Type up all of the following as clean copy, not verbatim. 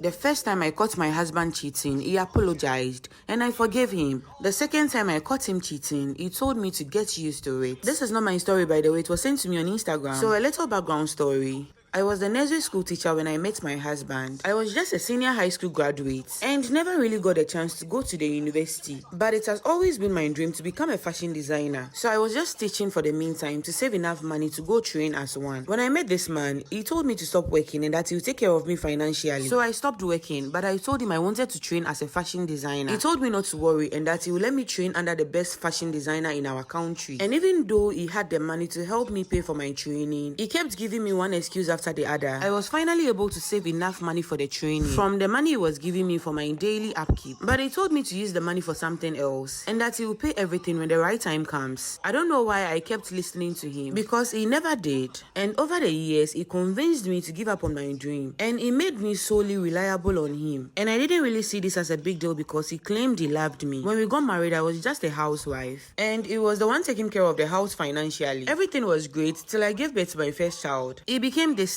The first time I caught my husband cheating, he apologized and I forgave him. The second time I caught him cheating, he told me to get used to it. This is not my story, by the way. It was sent to me on Instagram. So a little background story. I was the nursery school teacher when I met my husband. I was just a senior high school graduate and never really got a chance to go to the university. But it has always been my dream to become a fashion designer. So I was just teaching for the meantime to save enough money to go train as one. When I met this man, he told me to stop working and that he would take care of me financially. So I stopped working, but I told him I wanted to train as a fashion designer. He told me not to worry and that he would let me train under the best fashion designer in our country. And even though he had the money to help me pay for my training, he kept giving me one excuse after the other. I was finally able to save enough money for the training from the money he was giving me for my daily upkeep. But he told me to use the money for something else and that he will pay everything when the right time comes. I don't know why I kept listening to him because he never did. And over the years, he convinced me to give up on my dream and he made me solely reliable on him. And I didn't really see this as a big deal because he claimed he loved me. When we got married, I was just a housewife and he was the one taking care of the house financially. Everything was great till I gave birth to my first child. He became distant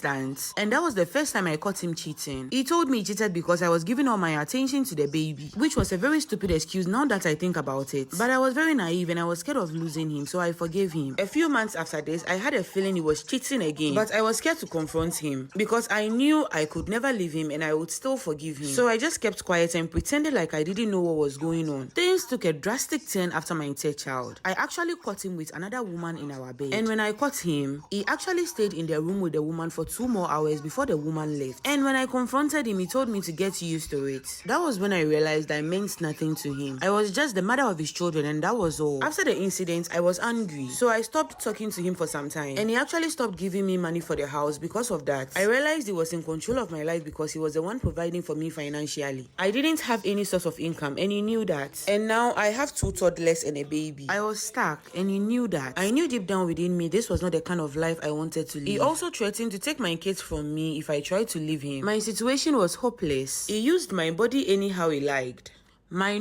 and that was the first time I caught him cheating. He told me he cheated because I was giving all my attention to the baby, which was a very stupid excuse now that I think about it. But I was very naive and I was scared of losing him, so I forgave him. A few months after this, I had a feeling he was cheating again, but I was scared to confront him because I knew I could never leave him and I would still forgive him. So I just kept quiet and pretended like I didn't know what was going on. Things took a drastic turn after my third child. I actually caught him with another woman in our bed, and when I caught him, he actually stayed in the room with the woman for 2 more hours before the woman left. And when I confronted him, he told me to get used to it. That was when I realized I meant nothing to him. I was just the mother of his children and that was all. After the incident, I was angry, so I stopped talking to him for some time and he actually stopped giving me money for the house because of that. I realized he was in control of my life because he was the one providing for me financially. I didn't have any source of income and he knew that. And now I have 2 toddlers and a baby. I was stuck and he knew that. I knew deep down within me this was not the kind of life I wanted to live. He also threatened to take my kids from me if I tried to leave him. My situation was hopeless. He used my body anyhow he liked. My